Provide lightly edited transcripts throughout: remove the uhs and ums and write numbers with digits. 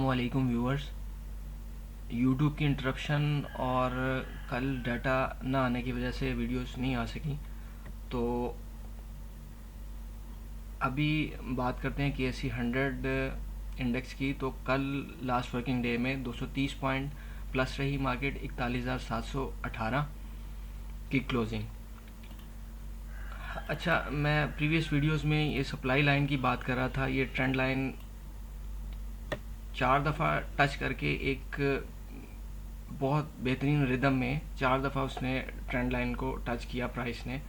अस्सलामुअलैकुम viewers. YouTube की interruption और कल डाटा ना आने की वजह से वीडियोस नहीं आ सकी, तो अभी बात करते हैं KSE 100 इंडेक्स की। तो कल लास्ट वर्किंग डे में 230 पॉइंट प्लस रही मार्केट, 41,718 की क्लोजिंग। अच्छा, मैं प्रीवियस वीडियोस में ये सप्लाई लाइन की बात कर रहा था। ये ट्रेंड लाइन 4 दफ़ा टच करके एक बहुत बेहतरीन रिदम में 4 दफ़ा उसने ट्रेंड लाइन को टच किया प्राइस ने,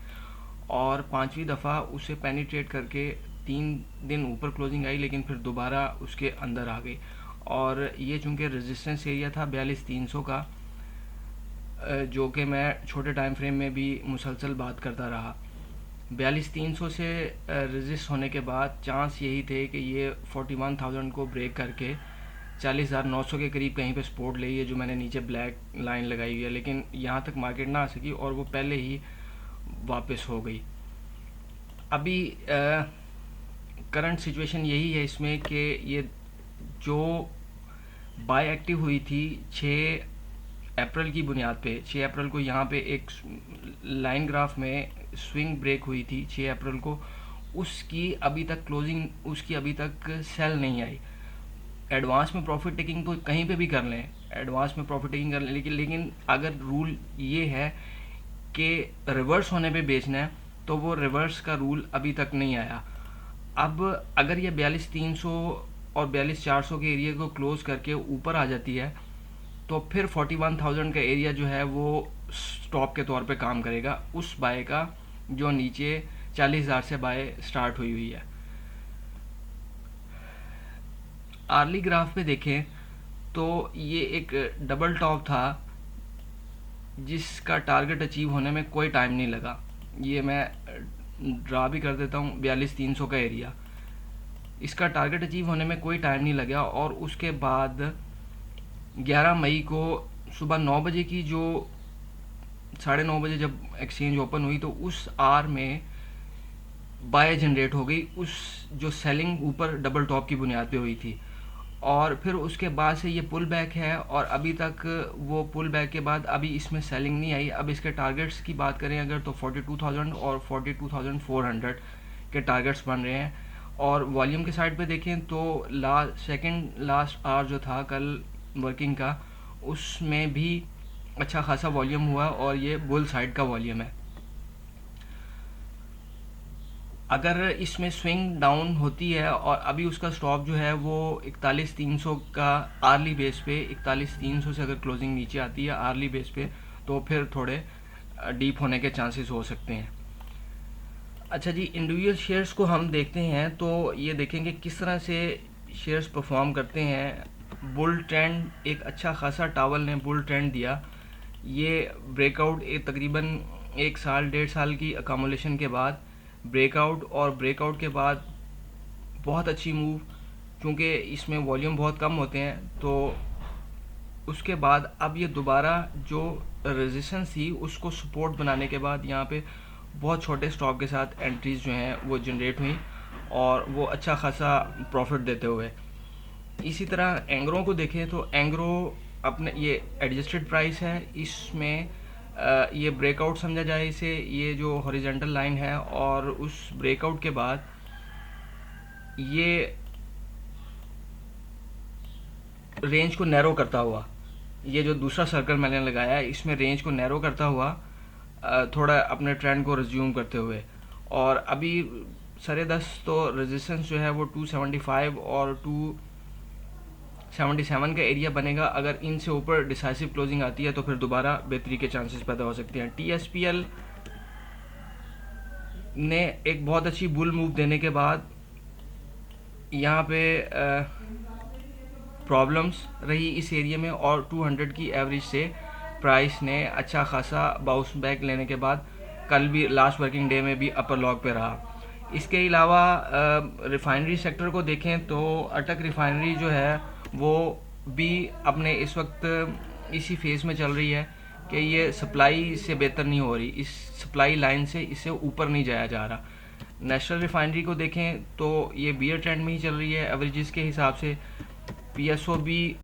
और 5वीं दफ़ा उसे पेनिट्रेट करके 3 दिन ऊपर क्लोजिंग आई, लेकिन फिर दोबारा उसके अंदर आ गई। और ये चूंकि रेजिस्टेंस एरिया था 42,300 का, जो कि मैं छोटे टाइम फ्रेम में भी मुसलसल बात करता रहा। 42,300 से रेजिस्ट होने के बाद चांस यही थे कि ये 41,000 को ब्रेक करके 40,900 के करीब कहीं पे सपोर्ट ले, ये जो मैंने नीचे ब्लैक लाइन लगाई हुई है, लेकिन यहाँ तक मार्केट ना आ सकी और वो पहले ही वापस हो गई। अभी करंट सिचुएशन यही है इसमें कि ये जो बाय एक्टिव हुई थी 6 अप्रैल की बुनियाद पे, 6 अप्रैल को यहाँ पे एक लाइन ग्राफ में स्विंग ब्रेक हुई थी 6 अप्रैल को, उसकी अभी तक क्लोजिंग, उसकी अभी तक सेल नहीं आई। एडवांस में प्रॉफिट टेकिंग तो कहीं पे भी कर लें, एडवांस में प्रॉफिट टेकिंग कर लें, लेकिन अगर रूल ये है कि रिवर्स होने पे बेचना है, तो वो रिवर्स का रूल अभी तक नहीं आया। अब अगर ये 42,300 और 42,400 के एरिया को क्लोज करके ऊपर आ जाती है, तो फिर 41,000 का एरिया जो है वो स्टॉप के तौर पे काम करेगा उस बाय का जो नीचे 40,000 से बाय स्टार्ट हुई हुई है। आर्ली ग्राफ पे देखें तो ये एक डबल टॉप था जिसका टारगेट अचीव होने में कोई टाइम नहीं लगा। ये मैं ड्रा भी कर देता हूँ, 42,300 का एरिया, इसका टारगेट अचीव होने में कोई टाइम नहीं लगा। और उसके बाद 11 मई को सुबह 9 बजे की, जो 9:30 बजे जब एक्सचेंज ओपन हुई, तो उस आर में बाय जनरेट हो गई, उस जो सेलिंग ऊपर डबल टॉप की बुनियाद पे हुई थी। और फिर उसके बाद से ये पुल बैक है, और अभी तक वो पुल बैक के बाद अभी इसमें सेलिंग नहीं आई। अब इसके टारगेट्स की बात करें अगर, तो 42,000 और 42,400 के टारगेट्स बन रहे हैं। और वॉल्यूम के साइड पे देखें तो सेकंड लास्ट आवर जो था कल वर्किंग का, उसमें भी अच्छा खासा वॉल्यूम हुआ, और ये बुल साइड का वॉल्यूम है। अगर इसमें स्विंग डाउन होती है और अभी उसका स्टॉप जो है वो 41,300 का आर्ली बेस पे, 41,300 से अगर क्लोजिंग नीचे आती है आर्ली बेस पे, तो फिर थोड़े डीप होने के चांसेस हो सकते हैं। अच्छा जी, इंडिविजुअल शेयर्स को हम देखते हैं तो ये देखेंगे किस तरह से शेयर्स परफॉर्म करते हैं। बुल ट्रेंड, एक अच्छा खासा टावल ने बुल ट्रेंड दिया। ये ब्रेकआउट तकरीबन 1 साल 1.5 साल की अकामुलेशन के बाद ब्रेकआउट, और ब्रेकआउट के बाद बहुत अच्छी मूव, क्योंकि इसमें वॉल्यूम बहुत कम होते हैं, तो उसके बाद अब ये दोबारा जो रेजिस्टेंस थी उसको सपोर्ट बनाने के बाद यहाँ पे बहुत छोटे स्टॉक के साथ एंट्रीज जो हैं वो जनरेट हुई, और वो अच्छा खासा प्रॉफिट देते हुए। इसी तरह एंग्रो को देखें तो एंग्रो अपने, ये एडजस्टेड प्राइस है, इसमें ये ब्रेकआउट समझा जाए इसे, ये जो हॉरिजॉन्टल लाइन है, और उस ब्रेकआउट के बाद ये रेंज को नैरो करता हुआ, ये जो दूसरा सर्कल मैंने लगाया है इसमें रेंज को नैरो करता हुआ थोड़ा अपने ट्रेंड को रिज्यूम करते हुए, और अभी 10:30 तो रेजिस्टेंस जो है वो 275 और 277 का एरिया बनेगा। अगर इनसे ऊपर डिसाइसिव क्लोजिंग आती है तो फिर दोबारा बेहतरी के चांसेस पैदा हो सकते हैं। TSPL ने एक बहुत अच्छी बुल मूव देने के बाद यहाँ पे प्रॉब्लम्स रही इस एरिया में, और 200 की एवरेज से प्राइस ने अच्छा खासा बाउंस बैक लेने के बाद कल भी लास्ट वर्किंग डे में भी अपर लॉक पे रहा। इसके अलावा रिफाइनरी सेक्टर को देखें तो अटक रिफाइनरी जो है वो भी अपने इस वक्त इसी फेज़ में चल रही है कि ये सप्लाई से बेहतर नहीं हो रही, इस सप्लाई लाइन से इससे ऊपर नहीं जाया जा रहा। नेशनल रिफाइनरी को देखें तो ये बियर ट्रेंड में ही चल रही है एवरेजेस के हिसाब से। PSO भी